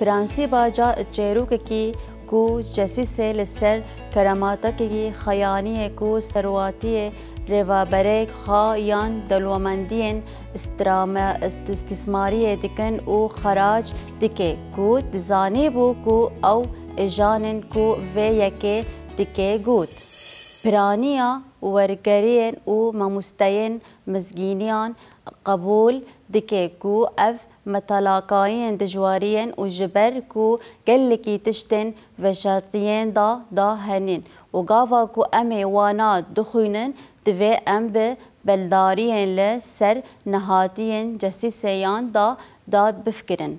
پرانسیبا جا چیروکی کو جسیسه لسر کراماتکی خیانی کو سرواتی روابرک خایان دلومندین استثماری دکن او خراج دکه کو دزانی بو کو او اجانن کو و یکی دکه گوت پرانیا ورگرین او ممستین مزگینیان قبول دکه کو اف متلاقاين دجوارين وجبر كو قلكي تشتن وشرطيين دا هنين وقافا كو امي وانا دخوينن دوي ام بلداريين لسر نهاتيين جسيسيان دا بفكرن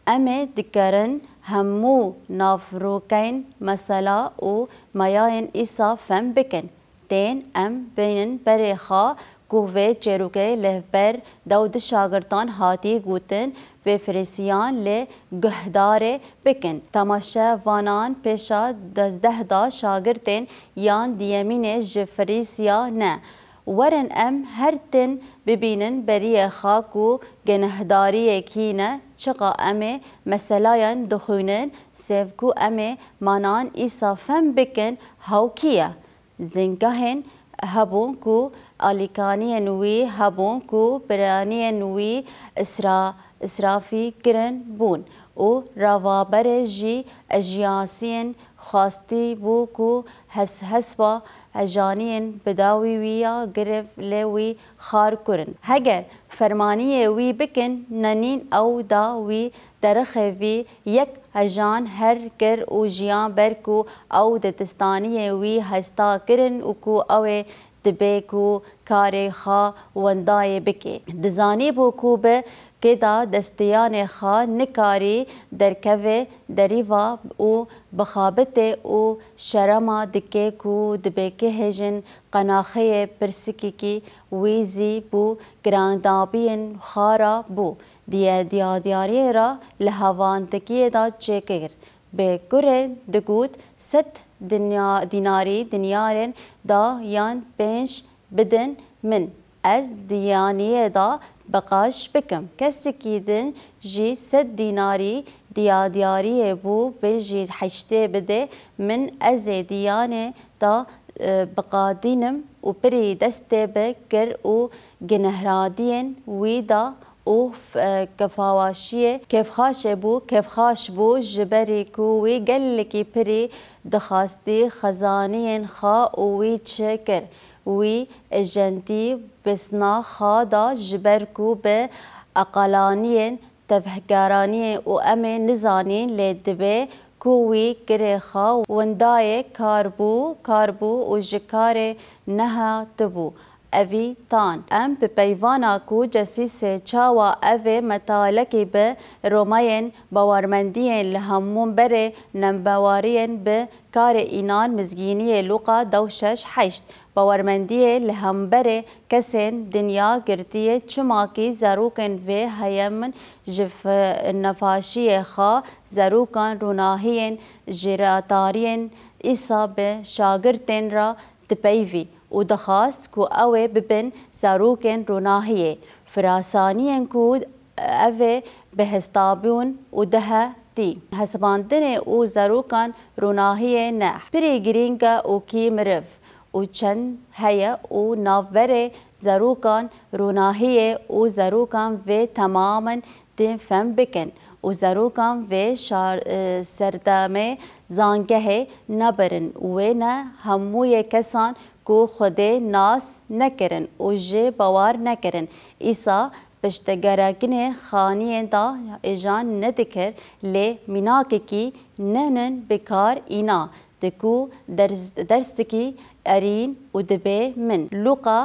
امي دكرن همو نافروكين مسلا و مياين إسا فم بكن تين ام بينن بريخا کوه چروکه لهبر داود شاگردان هاتی گوتن و فریسیان ل گهدار بکن تماشا وانان پیشا 12 دا شاگردن یان دیمین جفریسیا نه ورن ام هر تن ببینن بری خاکو گنهداری کینه چقا امه مسلایان دخونن سوکو امه مانان ایسا فهم بکن هاو کیه زنگهن هبون کو آلیکانی نوی هبون کو برانی نوی اسرافی کرن بون او روابر جی اجیاسین خواستی بو کو حسبا اجانین بداوی ویا گرف لوی خار کرن هگر فرمانی وی بکن ننین او دا وی درخوی یک اجان هر کر او جیان برکو او دتستانی وی هستا کرن او کو او دبیکو کاری خا وندای بکی دزانی بو کو به كدا دستيان خا نكاري دركوه دريوا او بخابته او شرما دكيكو دبكي هجن قناخيه برسكي كي ويزي بو گراندابين خارا بو دياري را لهوان تكيه دا چكر بكره دگوت ست ديناري دينارين دا يان 5 بدن من از ديانيه دا بقاش بكم كسكيدن جي 6 ديناري دياري بو بجي حشته بده من ازي ديانه دا بقادينم و بري دسته بكر و جنهرادين ويدا او كفواشيه كيف خاش بو جبري كوي قالكي بري دخاستي خزانين خا وي تشكر وي اجنتي بسنا خادا جبركو بأقلانين تفهكارانين وأمي نزانين لدبي كوي كريخا ونداي كاربو وجكاري نها تبو أبي تان أم ببيوانا كو جسيسي چاوا أبي متالكي بروماين باورمندين لهمون بري نمبوارين بكاري إنان مزگيني لوقا دوشش حشت باورمندی لهمبره کسین دنیا گرتیه چماکی زروکن و هیمن جف نفاشی خا زروکان روناهین جراتارین ایسا به شاگرتن را تپیوی و دخواست کو اوه ببن زروکن روناهیه فراسانین کو اوه بهستابون و ده تی حسباندن او زروکان روناهیه نه پری گرینگا او کی مرف و چند هیا و نافبره زروکان روناهیه و زروکان و تماما دین فهم بکن و زروکان و سردامه زانگه نبرن و نه هموی کسان کو خود ناس نکرن و جه باور نکرن ایسا پشتگرگن خانیه دا ایجان ندکر لی مناکی کی نهنن بکار اینا دکو درستکی ارين ودبي من لوقا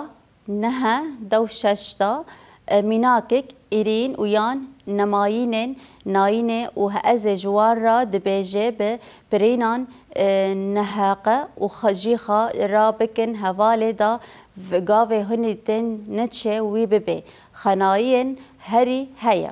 نها دوششتا مناكك إرين ويان نماينين ناينة وهأز جوارا دبيجي برينان نهاقة وخجيخة رابكن هوالي دا غاوي هنيتن نتشي ويببي خنايين هري هيا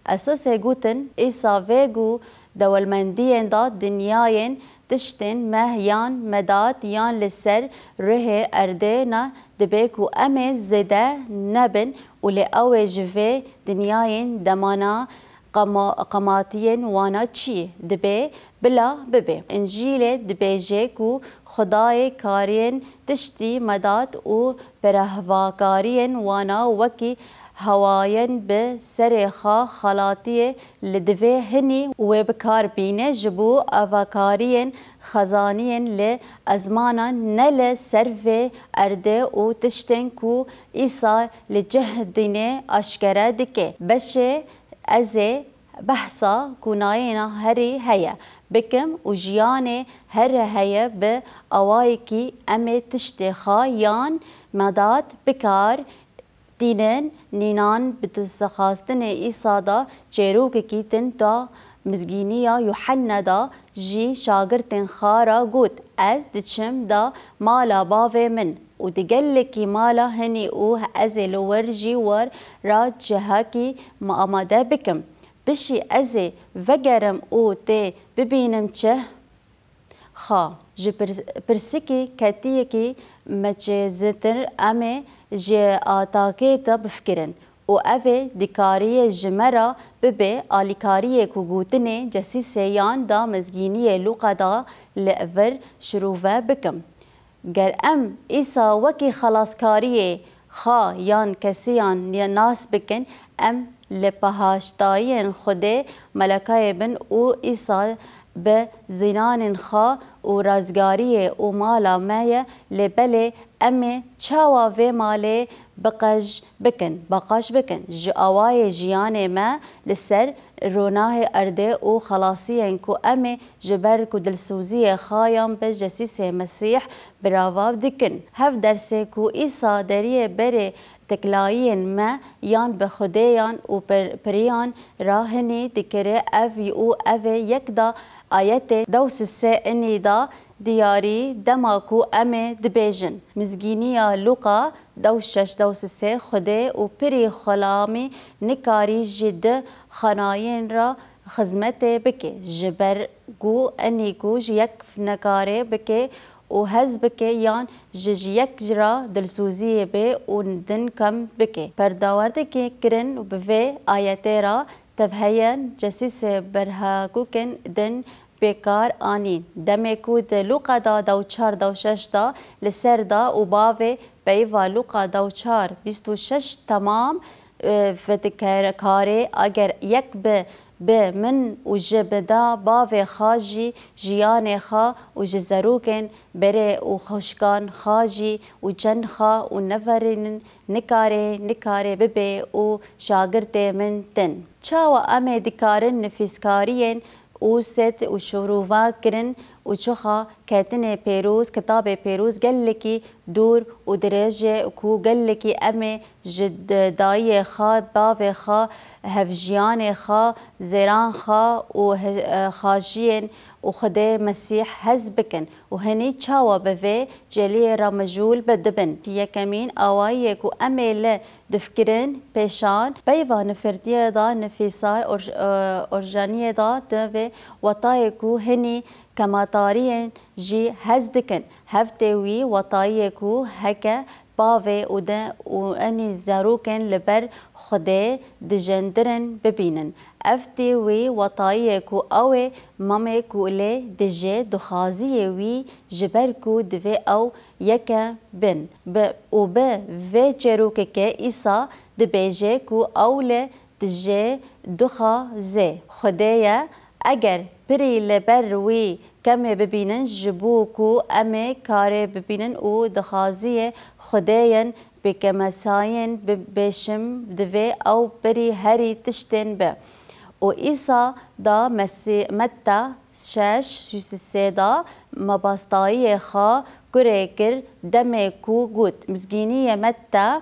أساس قوتن إيسا فيغو دولمندين دا دنياين تشتن مهيان مدات يان لسر ره أردنا دبيكو أمي زده نبن ولي أوي جفي دنياين دمانا قماتين وانا چی دبی بلا ببی. انجیل دبیجه کو خدای کارین تشتی مداد و برهواکارین وانا وکی هواین به سرخا خلاطی لدوه هنی و بکار بینه جبو اواکارین خزانین ل ازمانا نل سرو ارده و تشتن کو ایسا لجهدینه اشکره دکه بشه از بحثا کناینا هری هیا بکم و جیان هر هیا به اوایکی ام تشتخا یان مداد بکار دینن نینان بتستخاستن ایسا دا چیروک کیتن تا مزگینیا یوحنا دا جی شاگرتن خارا گود از دچم دا مالا باوه من و دگلکی مالا هنی او از لورجی ور را جهاکی ما آماده بکم بشی از وگرم او تی ببینم چه خا جی پرسکی کتیه کی مچزتر امه جی آتاکه تا بفکرن و اوه دیکاری جمرا ببه آلیکاری کو گوتنه جسی سیان دا مزگینی لوقا دا لعور شروفه بکم گر ام ایسا وکی خلاصکاری خا یان کسیان یا ناس بکن ام لپهاشتاین خوده ملکای بن او ایسا به زینان خا و رازگاری و مالا مایه لبله امه چاوا و ماله بقاش بکن جاوای جیان ما لسر روناه ارده و خلاصی کو امه جبر کو دلسوزی خایام به جسیس مسیح براواو دکن هف درسه کو ایسا دریه بره تکلاین ما یان به خدایان و پریان راهنی دکره اوی او اوی یک دا آیت دوس سه انی دا دیاری دماکو امه دبیجن مزگینیا لوقا دوشش دوس سه خده و پری خلامی نکاری جد خناین را خدمت بکه جبر گو انی گو یک نکاره بکه و هز بکه یان یک جرا دلسوزی به و دن کم بکه پرداورده که کرن و به آیت را تفهین جسیس برها کوکن دن بیکار آنین دمه کود لوقا دا دو چار دو شش دا لسر دا و باوه بیوا لوقا دو چار 26 تمام فتکر کاره اگر یک به من و جبدا باوه خاجی جیان خا و جزروکن بره و خوشکان خاجی و جن خا و نفرین نکاره ببه و شاگرت من تن چاوا امه دکارن نفیسکارین او ست و شروفا کرن و چخا کتن پیروز کتاب پیروز گلکی دور و درجه کو گلکی امه جد دای خا باو خا هفجیان خا زیران خا و خاجین و خدا مسیح هز بکن و هنی چاوا بوه جلی را مجول بدبن یکمین آوایی کو امیل دفکرن پیشان بیوا نفردیه دا نفیسار ارجانیه دا دوه وطای کو هنی کماتارین جی هز دکن هفته وی وطایی کو هکه باوه و اني زاروكن لبر خده دجندرن ببینن افتی وی وطایی کو او مامه کو له دجه دخازی وی جبر کو دوی او یکه بن او به و چروک که ایسا دبیجه کو او له دجه دخازه خدایا اگر پری لبر وی کم ببینن جبو کو امه کار ببینن او دخازی خداین بکمساین بشم دوی او بری هری تشتن به و ایسا دا متا شش سه دا مباستایی خا گره دمه کو گود مزگینی متا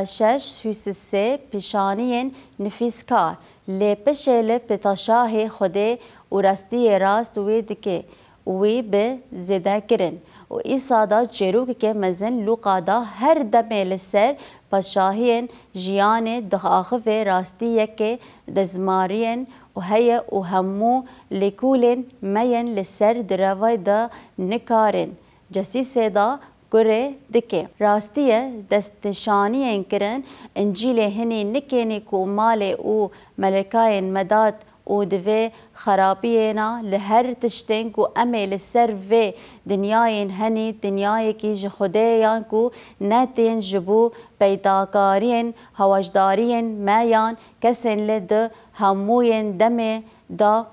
شش سه پیشانین نفیسکار لپشه لپتاشاه خوده و راستی راست وی دکه وی به زده کرن و ایسا دا جروک که مزن لوقا دا هر دمه لسر پشاهین جیان دخاخف راستی یکه دزمارین و هیا و همو لکولن مین لسر دروای دا نکارن جسیسه دا گره دکه. راستیه دستشانیین کرن انجیل هنی نکنی کو مال او ملکاین مداد و دوی خرابینا لهر تشتین کو امیل سر و دنیاین هنی دنیای کی جخدایان کو نتین جبو پیداکارین هواجدارین میان کسین لد هموین دم دا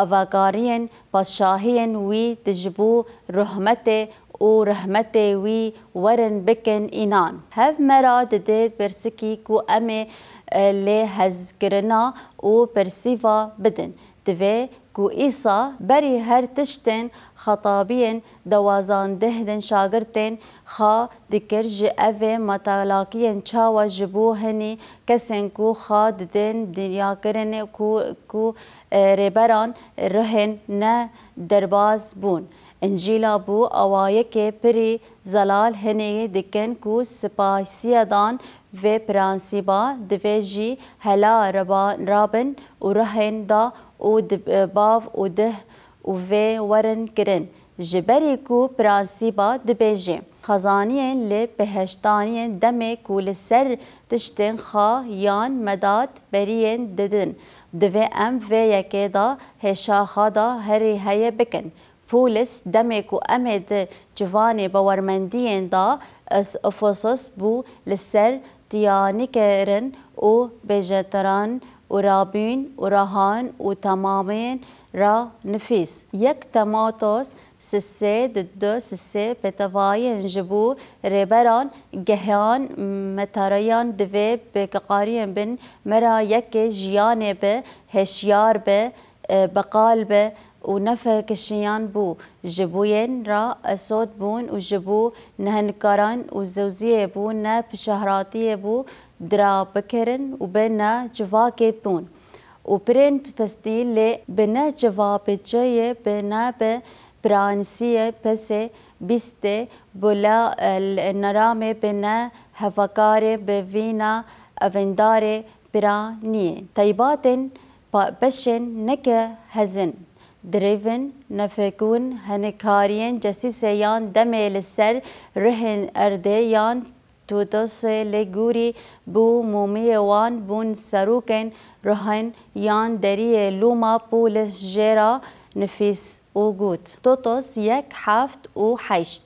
اواکارین بادشاهین وی تجبو رحمت و رحمت وی ورن بکن اینان. هف مراد دید برسکی کو امی لی هزگرنا و پرسیوا بدن. دوی کو ایسا بری هر تشتن خطابین دوازان دهدن شاگرتن خا دکر جه اوه مطالاکین چاوا جبو هنی کسین کو خا ددن دنیا کرن کو ریبران رهن نه درباز بون. انجیلا بو اوایه که پری زلال هنی دکن کو سپاسیدان و پرانسیبا دوی جی هلا رابن و رهن دا و باو و ده و ورن کرن جبری کو پرانسیبا دبیجه خزانین لی بهشتانین دمه کو لسر تشتن خا یان مداد برین ددن دوی ام و یکی دا هشاخا دا هری هی بکن. پولس دمه کو امد جوان باورمندین دا از افسوس بو لسر دیانیکرن و بجتران و رابین و راهان و تمامین را نفیس. یک تماتوس سسه دو سسه بتواین جبو ریبران گهیان متریان دوی بقارین بن مرا یک جیان به هشیار به بقال به و نفه کشیان بو جبوین را اسود بون و جبو نهنکاران و زوزیه بو نه پشهراتی بو درا بکرن و به نه جواکی بون و پرین پستی لی به نه جواب جایه به نه به برانسیه پسه بیسته بولا نرامه به نه هفکاره به وینا اونداره برانیه طیباتن بشن نکه هزن دريفن نفكون هنكارين جسيسيان دمي للسر رهن أرديان تودوس لغوري بو موميوان بون سروكن رهن يان دري لوما بولس جيرا نفيس وجود توتوس يك حافت و حيشت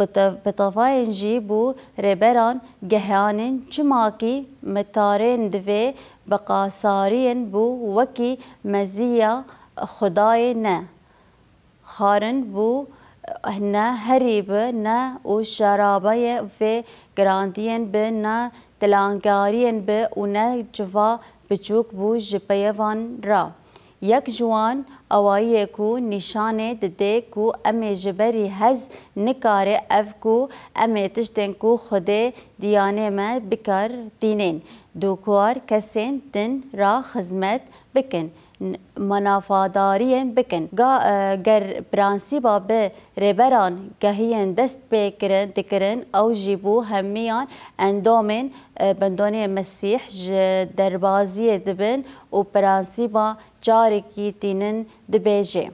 بطفاين جيبو ريبران جهانين چماكي متارين دوي بقاسارين بو وكي مزيا خدای نه خارن بو نه هریب نه و شرابه و گراندین به نه تلانگارین به و نه جوا بچوک بو جپیوان را یک جوان اوایی کو نشانه دده کو امی جبری هز نکاره اف کو امی تشتن کو خود دیانه ما بکر دینین دوکوار کسین دن را خدمت بکن منافادارین بکن گر پرانسیبا به ریبران گهیان دست بکرن او جیبو همیان اندومن بندون مسیح دربازی دبن و پرانسیبا جارکی تینن دبیجه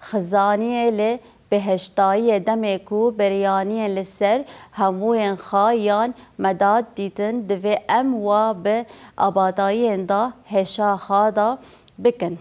خزانیه لی بهشتایی دمه کو بریانی لسر هموین خایان مداد دیتن دوی ام و به آبادایی دا هشا خادا بکن.